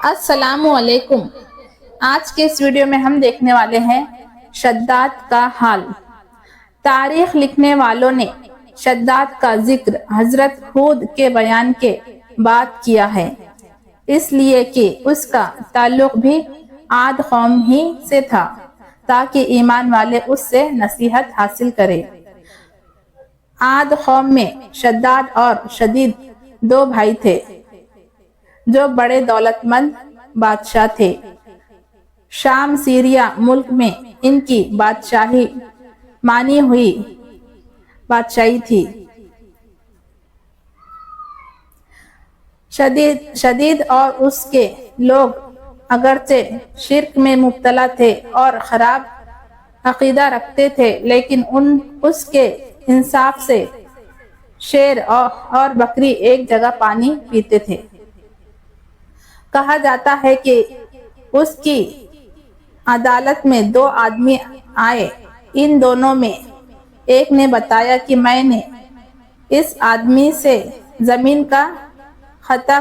السلام علیکم۔ آج کے اس ویڈیو میں ہم دیکھنے والے ہیں شداد کا حال۔ تاریخ لکھنے والوں نے شداد کا ذکر حضرت ہود کے بیان کے بعد کیا ہے، اس لیے کہ اس کا تعلق بھی عاد قوم ہی سے تھا تاکہ ایمان والے اس سے نصیحت حاصل کریں۔ عاد قوم میں شداد اور شدید دو بھائی تھے جو بڑے دولت مند بادشاہ تھے۔ شام سیریا ملک میں ان کی بادشاہی مانی ہوئی بادشاہی تھی۔ شدید اور اس کے لوگ اگرچہ شرک میں مبتلا تھے اور خراب عقیدہ رکھتے تھے، لیکن اس کے انصاف سے شیر اور بکری ایک جگہ پانی پیتے تھے۔ کہا جاتا ہے کہ اس کی عدالت میں دو آدمی آئے۔ ان دونوں میں ایک نے بتایا کہ میں نے اس آدمی سے زمین کا خطہ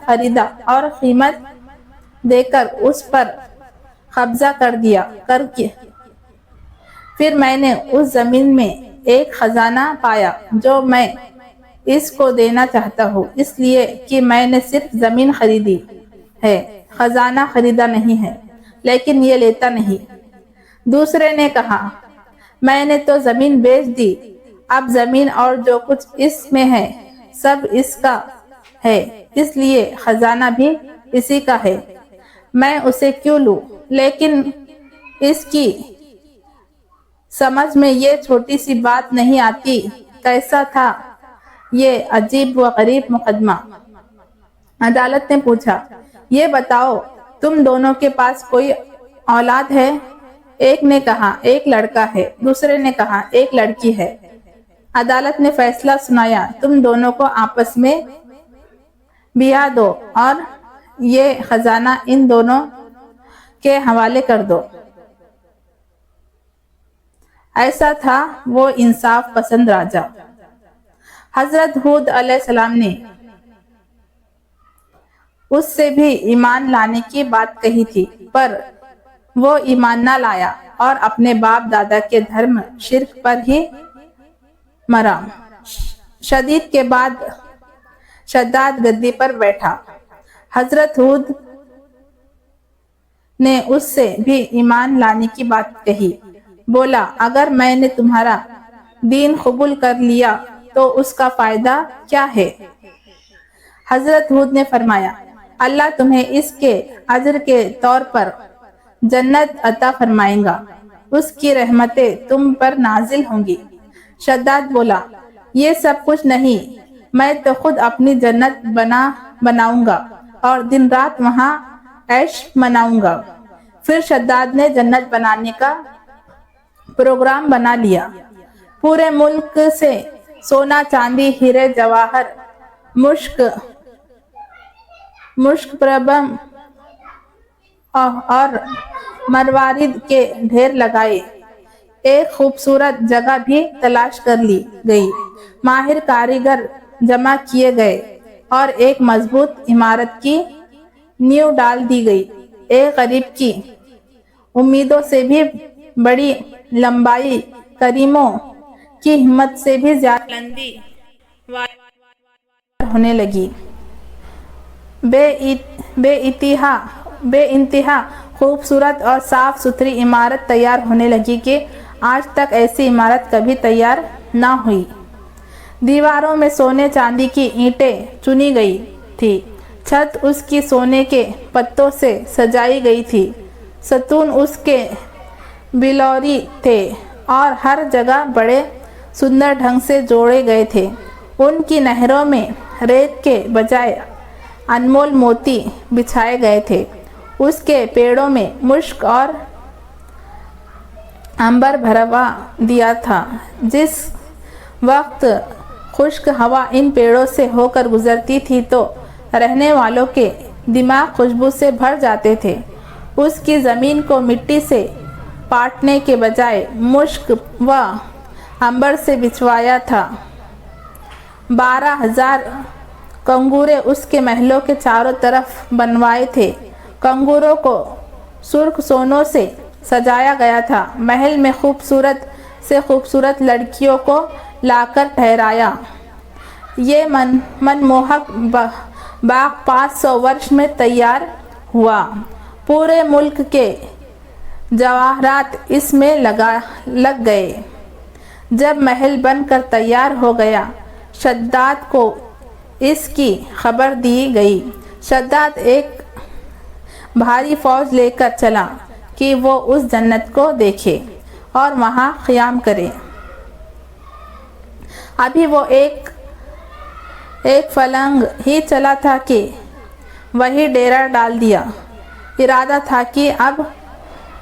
خریدا اور قیمت دے کر اس پر قبضہ کر دیا۔ پھر میں نے اس زمین میں ایک خزانہ پایا جو میں اس کو دینا چاہتا ہوں، اس لیے کہ میں نے صرف زمین خریدی ہے، خزانہ خریدا نہیں ہے، لیکن یہ لیتا نہیں۔ دوسرے نے کہا، میں نے تو زمین بیچ دی، اب زمین اور جو کچھ اس میں ہے سب اس کا ہے، اس لیے خزانہ بھی اسی کا ہے، میں اسے کیوں لوں؟ لیکن اس کی سمجھ میں یہ چھوٹی سی بات نہیں آتی۔ کیسا تھا یہ عجیب و غریب مقدمہ؟ عدالت نے پوچھا، یہ بتاؤ تم دونوں کے پاس کوئی اولاد ہے؟ ایک نے کہا ایک لڑکا ہے، دوسرے نے کہا ایک لڑکی ہے۔ عدالت نے فیصلہ سنایا، تم دونوں کو آپس میں بیاہ دو اور یہ خزانہ ان دونوں کے حوالے کر دو۔ ایسا تھا وہ انصاف پسند راجا۔ حضرت ہود علیہ السلام نے اس سے بھی ایمان لانے کی بات کہی تھی، پر وہ ایمان نہ لایا اور اپنے باپ دادا کے دھرم شرک پر ہی مرا۔ شدید کے بعد شداد گدی پر بیٹھا۔ حضرت ہود نے اس سے بھی ایمان لانے کی بات کہی۔ بولا، اگر میں نے تمہارا دین قبول کر لیا تو اس کا فائدہ کیا ہے؟ حضرت ہود نے فرمایا، اللہ تمہیں اس کے اجر کے طور پر جنت عطا فرمائے گا، اس کی رحمتیں تم پر نازل ہوں گی۔ شداد بولا، یہ سب کچھ نہیں، میں تو خود اپنی جنت بناؤں گا اور دن رات وہاں عیش مناؤں گا۔ پھر شداد نے جنت بنانے کا پروگرام بنا لیا۔ پورے ملک سے سونا چاندی ہیرے جواہر مشک پربم اور مروارید کے ڈھیر لگائے۔ ایک خوبصورت جگہ بھی تلاش کر لی گئی، ماہر کاریگر جمع کیے گئے اور ایک مضبوط عمارت کی نیو ڈال دی گئی۔ ایک غریب کی امیدوں سے بھی بڑی لمبائی، کریموں کی ہمت سے بھی زیادہ بلندی ہونے لگی۔ بے انتہا خوبصورت اور صاف ستھری عمارت تیار ہونے لگی کہ آج تک ایسی عمارت کبھی تیار نہ ہوئی۔ دیواروں میں سونے چاندی کی اینٹیں چنی گئی تھی، چھت اس کی سونے کے پتوں سے سجائی گئی تھی، ستون اس کے بلوری تھے اور ہر جگہ بڑے سندر ڈھنگ سے جوڑے گئے تھے۔ ان کی نہروں میں ریت کے بجائے انمول موتی بچھائے گئے تھے، اس کے پیڑوں میں مشک اور عنبر بھروا دیا تھا۔ جس وقت خشک ہوا ان پیڑوں سے ہو کر گزرتی تھی تو رہنے والوں کے دماغ خوشبو سے بھر جاتے تھے۔ اس کی زمین کو مٹی سے پاٹنے کے بجائے مشک و عنبر سے بچھوایا تھا۔ 12,000 कंगूरे उसके महलों के चारों तरफ बनवाए थे। कंगूरों को सुर्ख सोनों से सजाया गया था। महल में खूबसूरत से खूबसूरत लड़कियों को लाकर ठहराया। ये मनमोहक बाग 500 वर्ष में तैयार हुआ। पूरे मुल्क के जवाहरात इसमें लग गए। जब महल बनकर तैयार हो गया, शद्दाद को इसकी खबर दी गई। शद्दाद एक भारी फौज लेकर चला कि वो उस जन्नत को देखे और वहाँ क़याम करे। अभी वो एक फलंग ही चला था कि वही डेरा डाल दिया। इरादा था कि अब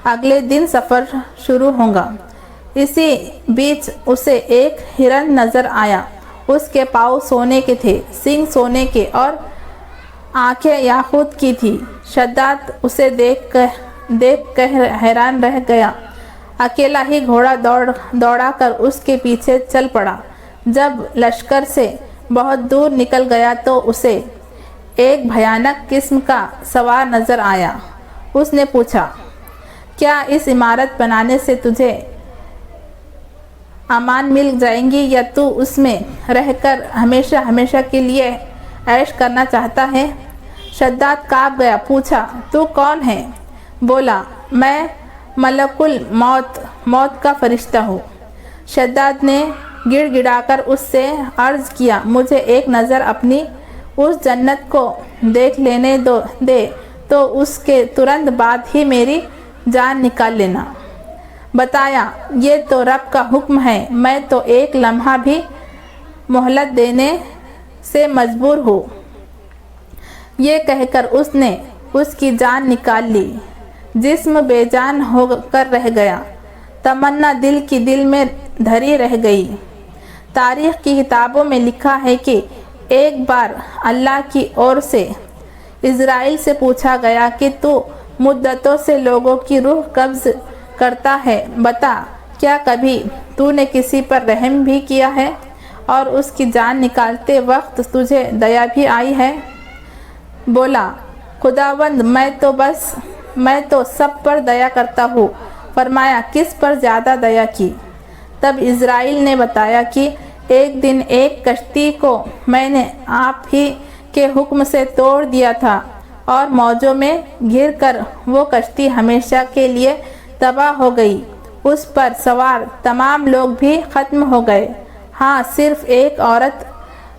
अगले दिन सफ़र शुरू होगा। इसी बीच उसे एक हिरन नज़र आया। उसके पाँव सोने के थे, सींग सोने के और आंखें याकूत की थी। शद्दाद उसे देख कर हैरान रह गया। अकेला ही घोड़ा दौड़ा कर उसके पीछे चल पड़ा। जब लश्कर से बहुत दूर निकल गया तो उसे एक भयानक किस्म का सवार नज़र आया। उसने पूछा, क्या इस इमारत बनाने से तुझे अमान मिल जाएंगी या तू उसमें रहकर हमेशा हमेशा के लिए ऐश करना चाहता है? शद्दाद काँप गया। पूछा, तू कौन है? बोला, मैं मलकुल मौत का फरिश्ता हूँ। शद्दाद ने गिड़गिड़ाकर उससे अर्ज़ किया, मुझे एक नज़र अपनी उस जन्नत को देख लेने दे तो उसके तुरंत बाद ही मेरी जान निकाल लेना। बताया, ये तो रब का हुक्म है, मैं तो एक लम्हा भी मोहलत देने से मजबूर हूँ। ये कहकर उसने उसकी जान निकाल ली। जिस्म बेजान होकर रह गया। तमन्ना दिल में धरी रह गई। तारीख़ की किताबों में लिखा है कि एक बार अल्लाह की ओर से इज़राइल से पूछा गया कि तू मुद्दतों से लोगों की रूह कब्ज़ करता है, बता, क्या कभी तूने किसी पर रहम भी किया है और उसकी जान निकालते वक्त तुझे दया भी आई है? बोला, खुदावंद, मैं तो सब पर दया करता हूँ। फरमाया, किस पर ज़्यादा दया की? तब इज़राइल ने बताया कि एक दिन एक कश्ती को मैंने आप ही के हुक्म से तोड़ दिया था और मौजों में घिरकर वो कश्ती हमेशा के लिए तबाह हो गई। उस पर सवार तमाम लोग भी ख़त्म हो गए। हाँ, सिर्फ एक औरत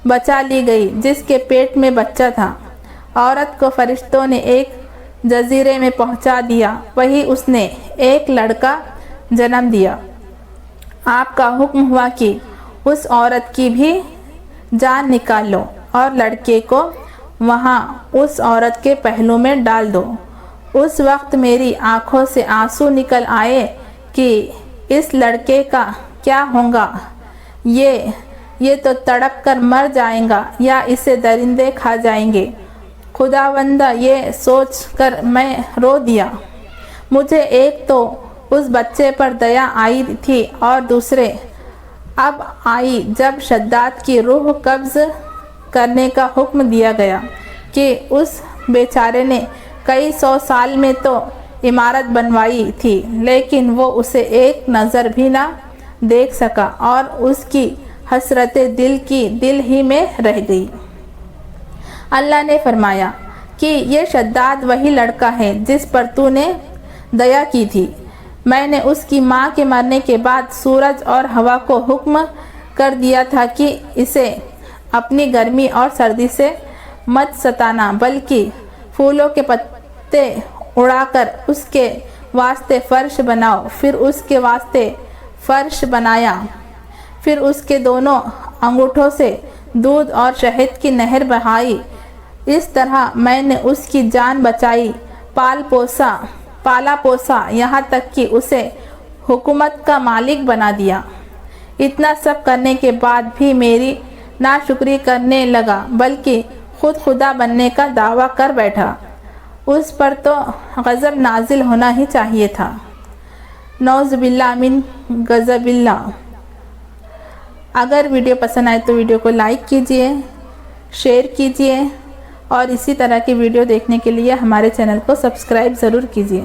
बचा ली गई जिसके पेट में बच्चा था। औरत को फरिश्तों ने एक जजीरे में पहुंचा दिया। वहीं उसने एक लड़का जन्म दिया। आपका हुक्म हुआ कि उस औरत की भी जान निकाल लो और लड़के को वहाँ उस औरत के पहलू में डाल दो। उस वक्त मेरी आंखों से आंसू निकल आए कि इस लड़के का क्या होगा। ये तो तड़प कर मर जाएगा या इसे दरिंदे खा जाएंगे। खुदावंदा, ये सोच कर मैं रो दिया। मुझे एक तो उस बच्चे पर दया आई थी और दूसरे अब आई जब शद्दाद की रूह कब्ज़ करने का हुक्म दिया गया कि उस बेचारे ने कई 100 साल में तो इमारत बनवाई थी, लेकिन वो उसे एक नज़र भी ना देख सका और उसकी हसरतें दिल ही में रह गई। अल्लाह ने फरमाया कि ये शद्दाद वही लड़का है जिस पर तूने दया की थी। मैंने उसकी माँ के मरने के बाद सूरज और हवा को हुक्म कर दिया था कि इसे अपनी गर्मी और सर्दी से मत सताना, बल्कि फूलों के पत्ते उड़ाकर उसके वास्ते फ़र्श बनाओ। फिर उसके वास्ते फ़र्श बनाया। फिर उसके दोनों अंगूठों से दूध और शहद की नहर बहाई। इस तरह मैंने उसकी जान बचाई, पाला पोसा, यहाँ तक कि उसे हुकूमत का मालिक बना दिया। इतना सब करने के बाद भी मेरी नाशुक्री करने लगा, बल्कि खुद खुदा बनने का दावा कर बैठा। उस पर तो गज़ब नाजिल होना ही चाहिए था। नौज़ुबिल्लाह मिन गज़बिल्लाह। अगर वीडियो पसंद आए तो वीडियो को लाइक कीजिए, شیئر کیجیے اور اسی طرح کی ویڈیو دیکھنے کے لیے ہمارے چینل کو سبسکرائب ضرور کیجیے۔